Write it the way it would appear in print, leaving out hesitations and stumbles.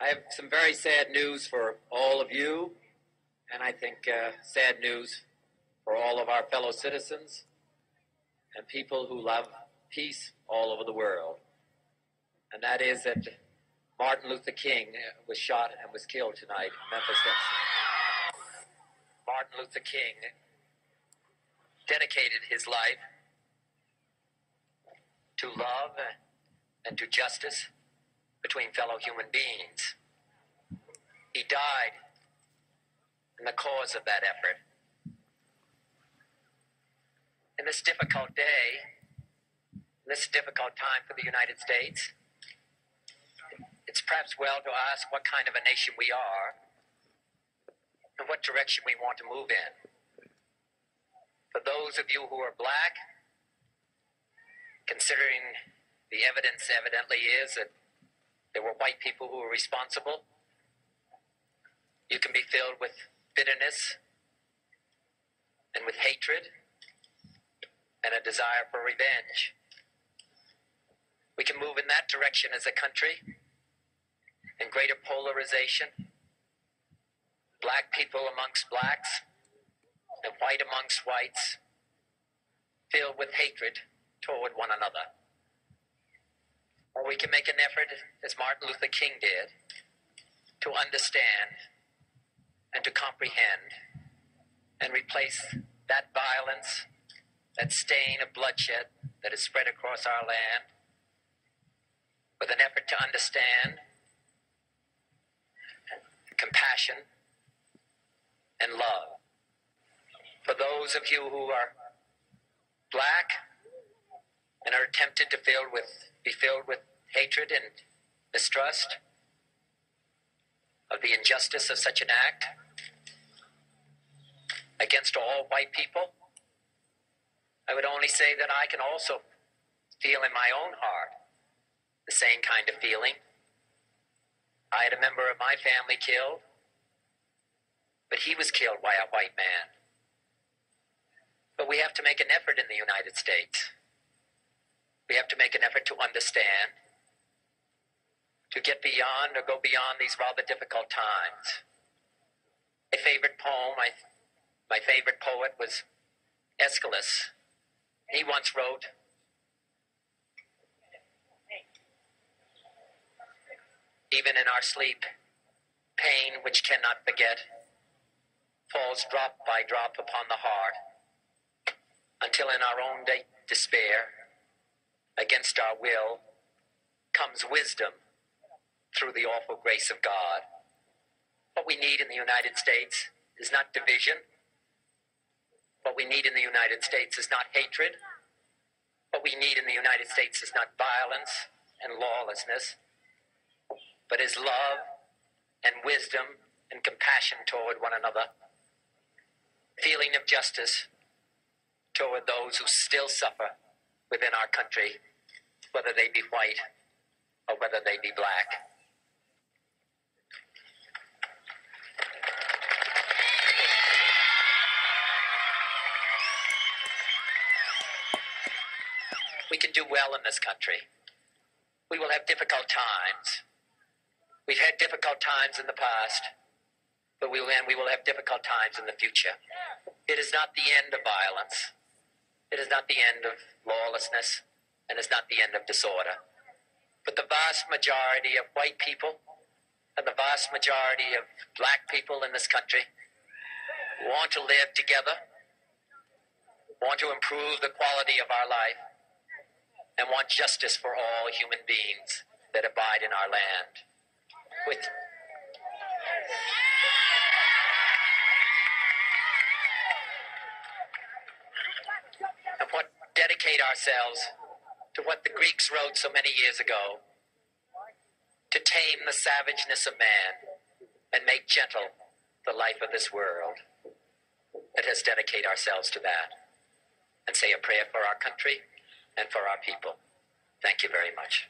I have some very sad news for all of you, and I think sad news for all of our fellow citizens and people who love peace all over the world. And that is that Martin Luther King was shot and was killed tonight in Memphis. Martin Luther King dedicated his life to love and to justice between fellow human beings. He died in the cause of that effort. In this difficult day, in this difficult time for the United States, it's perhaps well to ask what kind of a nation we are and what direction we want to move in. For those of you who are black, considering the evidence evidently is that there were white people who were responsible, you can be filled with bitterness and with hatred and a desire for revenge. We can move in that direction as a country, in greater polarization, black people amongst blacks and white amongst whites, filled with hatred toward one another. Or we can make an effort, as Martin Luther King did, to understand and to comprehend and replace that violence, that stain of bloodshed that is spread across our land, with an effort to understand compassion and love. For those of you who are black and are tempted to be filled with hatred and mistrust of the injustice of such an act against all white people, I would only say that I can also feel in my own heart the same kind of feeling. I had a member of my family killed, but he was killed by a white man. But we have to make an effort in the United States. We have to make an effort to understand, to get beyond or go beyond these rather difficult times. My favorite poem, my favorite poet was Aeschylus. He once wrote, "Even in our sleep, pain which cannot forget falls drop by drop upon the heart, until in our own despair, against our will, comes wisdom through the awful grace of God." What we need in the United States is not division. What we need in the United States is not hatred. What we need in the United States is not violence and lawlessness, but is love and wisdom and compassion toward one another, feeling of justice toward those who still suffer within our country, whether they be white or whether they be black. We can do well in this country. We will have difficult times. We've had difficult times in the past, but we will have difficult times in the future. It is not the end of violence. It is not the end of lawlessness, and it's not the end of disorder. But the vast majority of white people and the vast majority of black people in this country want to live together, want to improve the quality of our life, and want justice for all human beings that abide in our land. And what dedicate ourselves to what the Greeks wrote so many years ago, to tame the savageness of man and make gentle the life of this world. Let us dedicate ourselves to that and say a prayer for our country and for our people. Thank you very much.